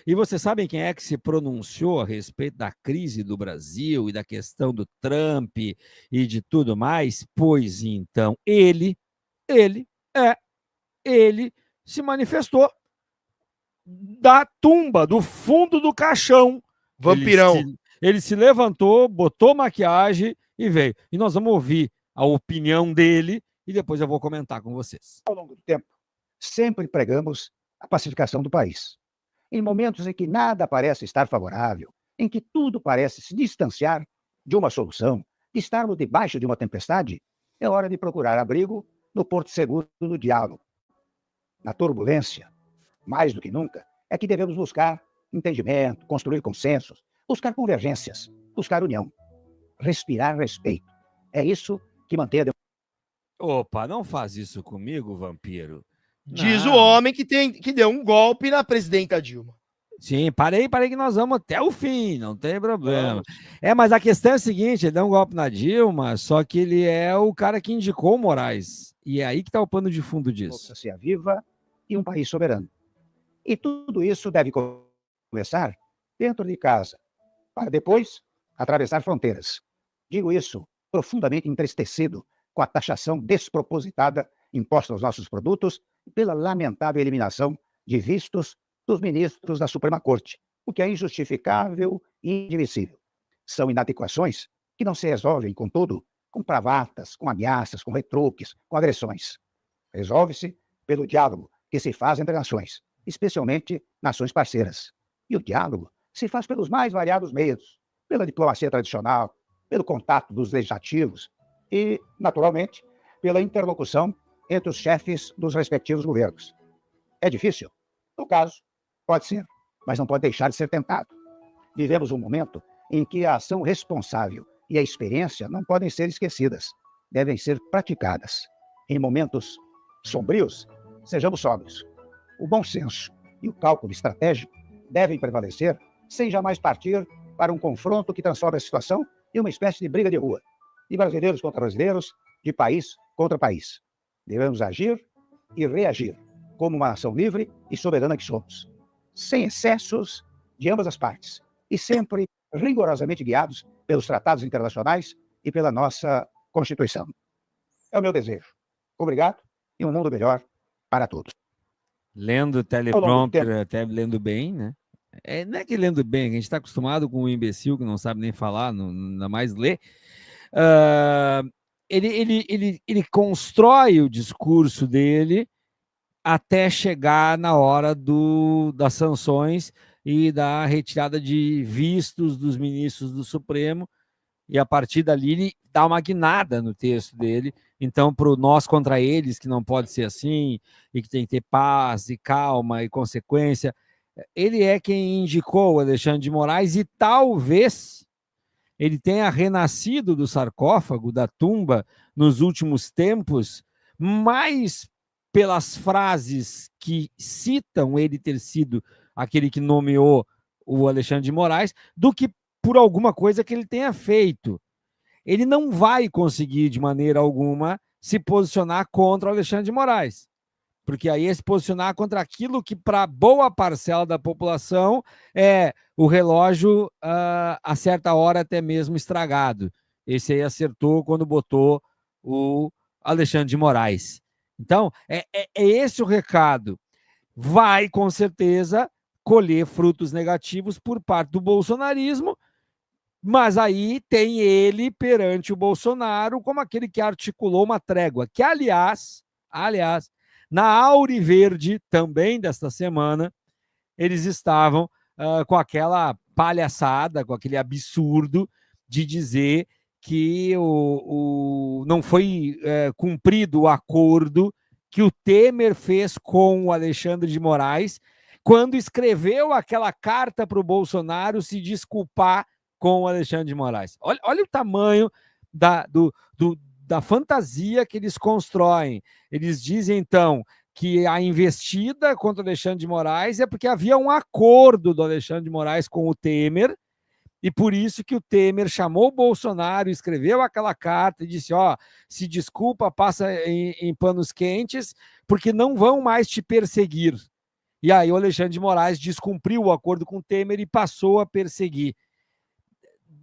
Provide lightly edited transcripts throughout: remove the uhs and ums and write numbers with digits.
E vocês sabem quem é que se pronunciou a respeito da crise do Brasil e da questão do Trump e de tudo mais? Pois então, ele, ele se manifestou da tumba, do fundo do caixão. Vampirão. Ele se levantou, botou maquiagem e veio. E nós vamos ouvir a opinião dele e depois eu vou comentar com vocês. Ao longo do tempo, sempre pregamos a pacificação do país. Em momentos em que nada parece estar favorável, em que tudo parece se distanciar de uma solução, de estarmos debaixo de uma tempestade, é hora de procurar abrigo no porto seguro do diálogo. Na turbulência, mais do que nunca, é que devemos buscar entendimento, construir consensos, buscar convergências, buscar união, respirar respeito. É isso que mantém a democracia. Opa, não faz isso comigo, vampiro. Diz Não. o homem que deu um golpe na presidenta Dilma. Sim, parei que nós vamos até o fim, não tem problema. Mas a questão é a seguinte, ele deu um golpe na Dilma, só que ele é o cara que indicou o Moraes. E é aí que está o pano de fundo disso. Democracia viva e um país soberano. E tudo isso deve começar dentro de casa, para depois atravessar fronteiras. Digo isso profundamente entristecido com a taxação despropositada imposta aos nossos produtos e pela lamentável eliminação de vistos dos ministros da Suprema Corte, o que é injustificável e indivissível. São inadequações que não se resolvem, contudo, com bravatas, com ameaças, com retruques, com agressões. Resolve-se pelo diálogo que se faz entre nações, especialmente nações parceiras. E o diálogo se faz pelos mais variados meios, pela diplomacia tradicional, pelo contato dos legislativos e, naturalmente, pela interlocução entre os chefes dos respectivos governos. É difícil? No caso, pode ser, mas não pode deixar de ser tentado. Vivemos um momento em que a ação responsável e a experiência não podem ser esquecidas, devem ser praticadas. Em momentos sombrios, sejamos sóbrios. O bom senso e o cálculo estratégico devem prevalecer sem jamais partir para um confronto que transforme a situação em uma espécie de briga de rua, de brasileiros contra brasileiros, de país contra país. Devemos agir e reagir como uma nação livre e soberana que somos, sem excessos de ambas as partes e sempre rigorosamente guiados pelos tratados internacionais e pela nossa Constituição. É o meu desejo. Obrigado e um mundo melhor para todos. Lendo teleprompter, até lendo bem, né? Não é que lendo bem, a gente está acostumado com um imbecil que não sabe nem falar, não, ainda mais ler. Ele constrói o discurso dele até chegar na hora das sanções e da retirada de vistos dos ministros do Supremo, e a partir dali ele dá uma guinada no texto dele. Então, para o nós contra eles, que não pode ser assim, e que tem que ter paz e calma e consequência, ele é quem indicou o Alexandre de Moraes e talvez ele tenha renascido do sarcófago, da tumba, nos últimos tempos, mais pelas frases que citam ele ter sido aquele que nomeou o Alexandre de Moraes, do que por alguma coisa que ele tenha feito. Ele não vai conseguir, de maneira alguma, se posicionar contra o Alexandre de Moraes, porque aí é se posicionar contra aquilo que, para boa parcela da população, é o relógio a certa hora até mesmo estragado. Esse aí acertou quando botou o Alexandre de Moraes. Então, é esse o recado. Vai, com certeza, colher frutos negativos por parte do bolsonarismo, mas aí tem ele perante o Bolsonaro como aquele que articulou uma trégua, que, aliás, na Auriverde, também desta semana, eles estavam com aquela palhaçada, com aquele absurdo de dizer que não foi cumprido o acordo que o Temer fez com o Alexandre de Moraes quando escreveu aquela carta para o Bolsonaro se desculpar com o Alexandre de Moraes. Olha o tamanho da fantasia que eles constroem. Eles dizem, então, que a investida contra o Alexandre de Moraes é porque havia um acordo do Alexandre de Moraes com o Temer, e por isso que o Temer chamou o Bolsonaro, escreveu aquela carta e disse, se desculpa, passa em panos quentes, porque não vão mais te perseguir. E aí o Alexandre de Moraes descumpriu o acordo com o Temer e passou a perseguir.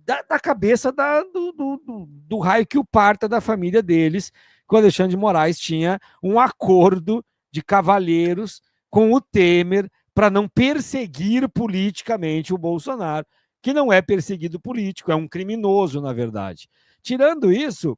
Da cabeça do raio que o parta da família deles, que o Alexandre de Moraes tinha um acordo de cavalheiros com o Temer para não perseguir politicamente o Bolsonaro, que não é perseguido político, é um criminoso, na verdade. Tirando isso,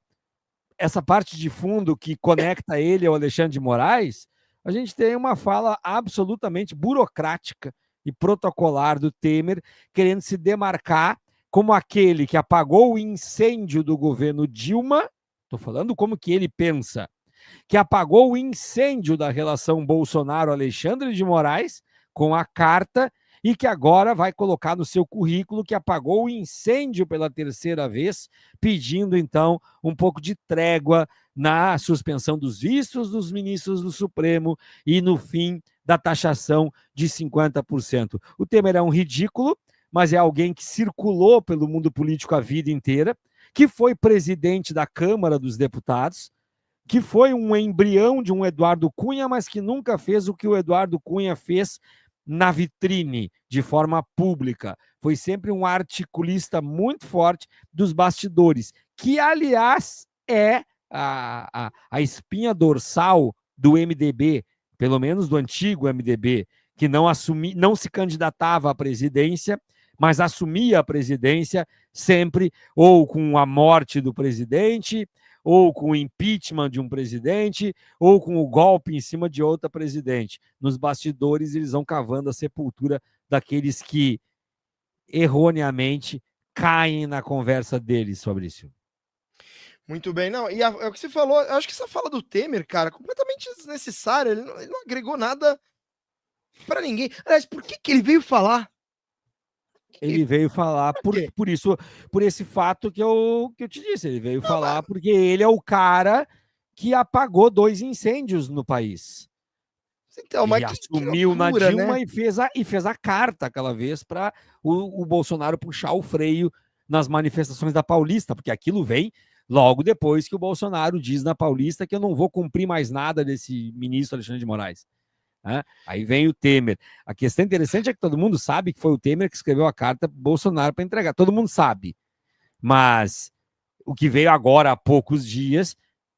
essa parte de fundo que conecta ele ao Alexandre de Moraes, a gente tem uma fala absolutamente burocrática e protocolar do Temer, querendo se demarcar como aquele que apagou o incêndio do governo Dilma, estou falando como que ele pensa, que apagou o incêndio da relação Bolsonaro-Alexandre de Moraes com a carta e que agora vai colocar no seu currículo que apagou o incêndio pela terceira vez, pedindo, então, um pouco de trégua na suspensão dos vistos dos ministros do Supremo e no fim da taxação de 50%. O Temer é um ridículo, mas é alguém que circulou pelo mundo político a vida inteira, que foi presidente da Câmara dos Deputados, que foi um embrião de um Eduardo Cunha, mas que nunca fez o que o Eduardo Cunha fez na vitrine, de forma pública. Foi sempre um articulista muito forte dos bastidores, que, aliás, é a espinha dorsal do MDB, pelo menos do antigo MDB, que não se candidatava à presidência, mas assumia a presidência sempre ou com a morte do presidente, ou com o impeachment de um presidente, ou com o golpe em cima de outra presidente. Nos bastidores, eles vão cavando a sepultura daqueles que erroneamente caem na conversa deles, Fabrício. Muito bem, não, e é o que você falou, eu acho que essa fala do Temer, cara, completamente desnecessária, ele não agregou nada para ninguém. Aliás, por que ele veio falar? Ele veio falar por esse fato que eu te disse. Ele veio falar porque ele é o cara que apagou 2 incêndios no país. Então, mas ele assumiu loucura, na Dilma, né? e fez a carta aquela vez para o Bolsonaro puxar o freio nas manifestações da Paulista, porque aquilo vem logo depois que o Bolsonaro diz na Paulista que eu não vou cumprir mais nada desse ministro Alexandre de Moraes. Aí vem o Temer. A questão interessante é que todo mundo sabe que foi o Temer que escreveu a carta para Bolsonaro para entregar. Todo mundo sabe. Mas o que veio agora há poucos dias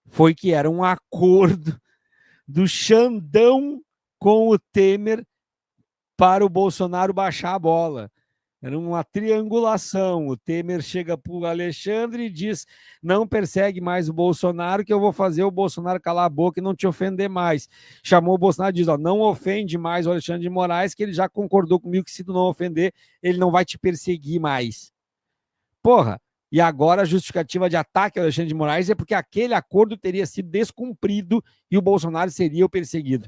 foi que era um acordo do Xandão com o Temer para o Bolsonaro baixar a bola. Era uma triangulação. O Temer chega para o Alexandre e diz: não persegue mais o Bolsonaro, que eu vou fazer o Bolsonaro calar a boca e não te ofender mais. Chamou o Bolsonaro e diz: não ofende mais o Alexandre de Moraes, que ele já concordou comigo que se tu não ofender, ele não vai te perseguir mais. Porra, e agora a justificativa de ataque ao Alexandre de Moraes é porque aquele acordo teria sido descumprido e o Bolsonaro seria o perseguido.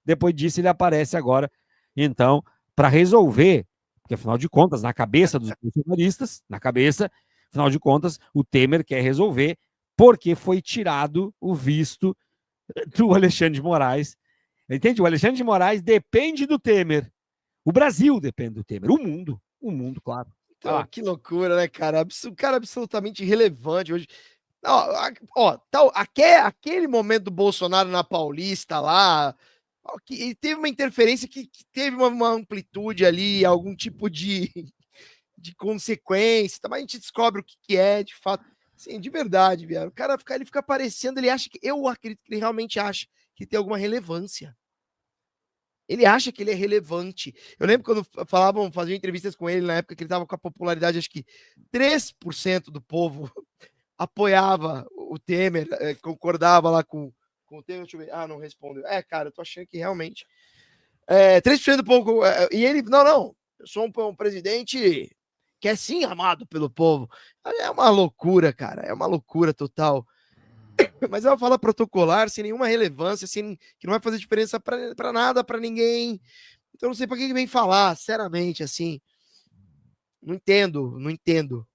Depois disso, ele aparece agora, então, para resolver. Porque, afinal de contas, na cabeça dos bolsonaristas, afinal de contas, o Temer quer resolver porque foi tirado o visto do Alexandre de Moraes. Entende? O Alexandre de Moraes depende do Temer. O Brasil depende do Temer. O mundo, claro. Então, que loucura, né, cara? Cara absolutamente irrelevante hoje. Aquele momento do Bolsonaro na Paulista lá, que teve uma interferência que teve uma amplitude ali, algum tipo de consequência, mas a gente descobre o que é, de fato. Assim, de verdade, viado. O cara ele fica aparecendo, eu acredito que ele realmente acha que tem alguma relevância. Ele acha que ele é relevante. Eu lembro quando faziam entrevistas com ele na época que ele estava com a popularidade, acho que 3% do povo apoiava o Temer, concordava lá com o Temer. Deixa eu ver. Não respondeu. Cara, eu tô achando que realmente 3% do povo. E ele, não, eu sou um presidente que é sim amado pelo povo. É uma loucura, cara. É uma loucura total. Mas é uma fala protocolar, sem nenhuma relevância, que não vai fazer diferença para nada, para ninguém. Então não sei para que vem falar, sinceramente, assim. Não entendo.